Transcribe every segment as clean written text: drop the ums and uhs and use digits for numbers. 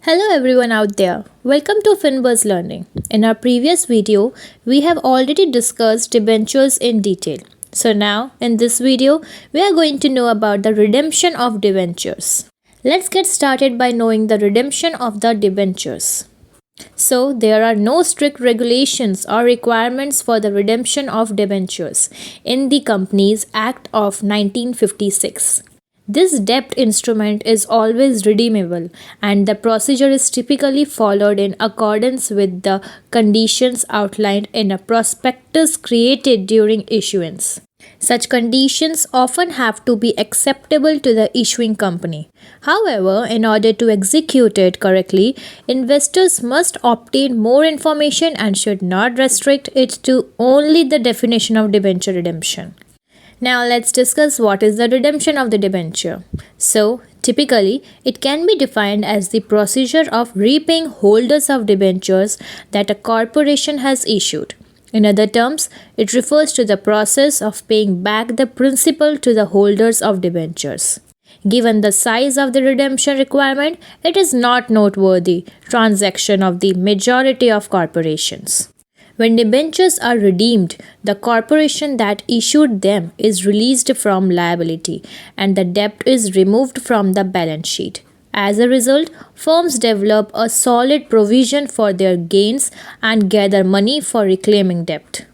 Hello everyone out there. Welcome to Finbuzz Learning. In our previous video, we have already discussed debentures in detail. So now, in this video, we are going to know about the redemption of debentures. Let's get started by knowing the redemption of the debentures. So, there are no strict regulations or requirements for the redemption of debentures in the Companies Act of 1956. This debt instrument is always redeemable, and the procedure is typically followed in accordance with the conditions outlined in a prospectus created during issuance. Such conditions often have to be acceptable to the issuing company. However, in order to execute it correctly, investors must obtain more information and should not restrict it to only the definition of debenture redemption. Now let's discuss what is the redemption of the debenture. So, typically, it can be defined as the procedure of repaying holders of debentures that a corporation has issued. In other terms, it refers to the process of paying back the principal to the holders of debentures. Given the size of the redemption requirement, it is not noteworthy transaction of the majority of corporations. When debentures are redeemed, the corporation that issued them is released from liability and the debt is removed from the balance sheet. As a result, firms develop a solid provision for their gains and gather money for reclaiming debt.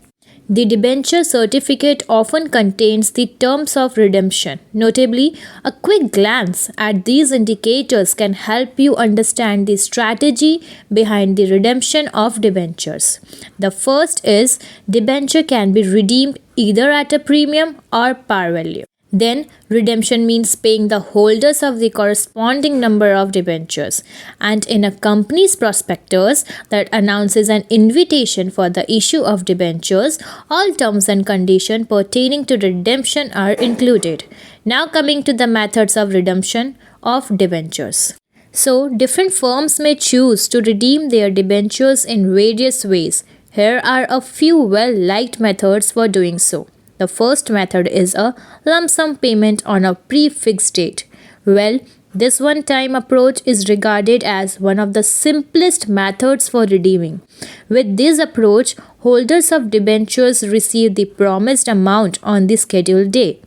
The debenture certificate often contains the terms of redemption. Notably, a quick glance at these indicators can help you understand the strategy behind the redemption of debentures. The first is debenture can be redeemed either at a premium or par value. Then, redemption means paying the holders of the corresponding number of debentures. And in a company's prospectus that announces an invitation for the issue of debentures, all terms and conditions pertaining to redemption are included. Now coming to the methods of redemption of debentures. So, different firms may choose to redeem their debentures in various ways. Here are a few well-liked methods for doing so. The first method is a lump sum payment on a prefixed date. Well, this one-time approach is regarded as one of the simplest methods for redeeming. With this approach, holders of debentures receive the promised amount on the scheduled day.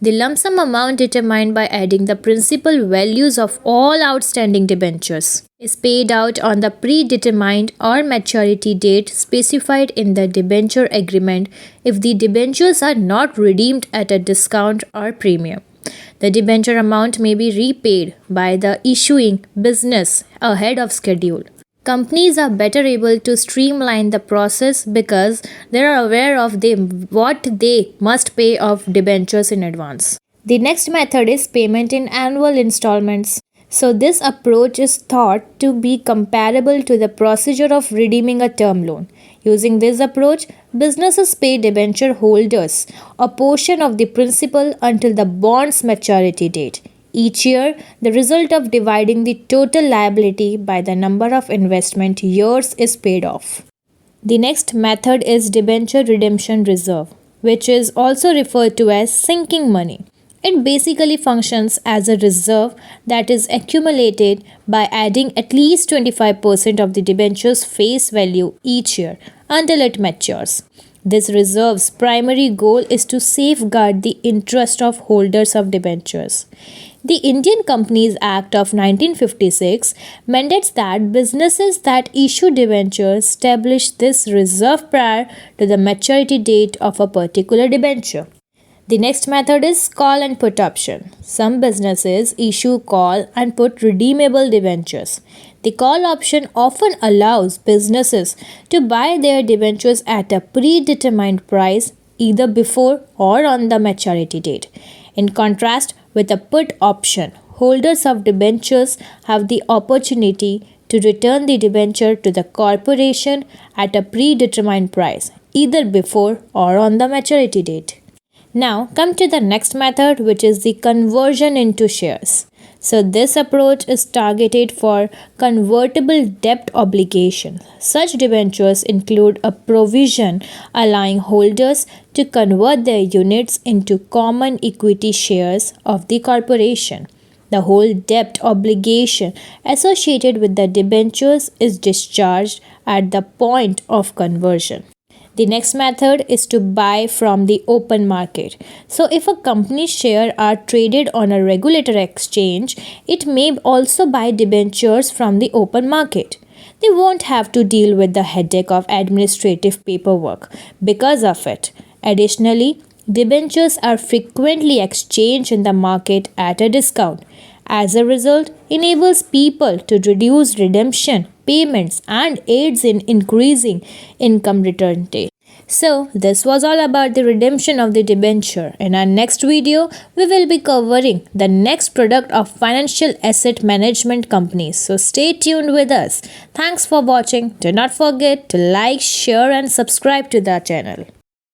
The lump sum amount determined by adding the principal values of all outstanding debentures is paid out on the predetermined or maturity date specified in the debenture agreement if the debentures are not redeemed at a discount or premium. The debenture amount may be repaid by the issuing business ahead of schedule. Companies are better able to streamline the process because they are aware of what they must pay of debentures in advance. The next method is payment in annual installments. So this approach is thought to be comparable to the procedure of redeeming a term loan. Using this approach, businesses pay debenture holders a portion of the principal until the bond's maturity date. Each year, the result of dividing the total liability by the number of investment years is paid off. The next method is debenture redemption reserve, which is also referred to as sinking money. It basically functions as a reserve that is accumulated by adding at least 25% of the debenture's face value each year until it matures. This reserve's primary goal is to safeguard the interest of holders of debentures. The Indian Companies Act of 1956 mandates that businesses that issue debentures establish this reserve prior to the maturity date of a particular debenture. The next method is call and put option. Some businesses issue call and put redeemable debentures. The call option often allows businesses to buy their debentures at a predetermined price either before or on the maturity date. In contrast with a put option, holders of debentures have the opportunity to return the debenture to the corporation at a predetermined price either before or on the maturity date. Now come to the next method, which is the conversion into shares. So this approach is targeted for convertible debt obligations. Such debentures include a provision allowing holders to convert their units into common equity shares of the corporation. The whole debt obligation associated with the debentures is discharged at the point of conversion. The next method is to buy from the open market. So, if a company's shares are traded on a regulated exchange, it may also buy debentures from the open market. They won't have to deal with the headache of administrative paperwork because of it. Additionally, debentures are frequently exchanged in the market at a discount. As a result, enables people to reduce redemption payments and aids in increasing income return rate. So, this was all about the redemption of the debenture. In our next video, we will be covering the next product of financial asset management companies. So, stay tuned with us. Thanks for watching. Do not forget to like, share, and subscribe to the channel.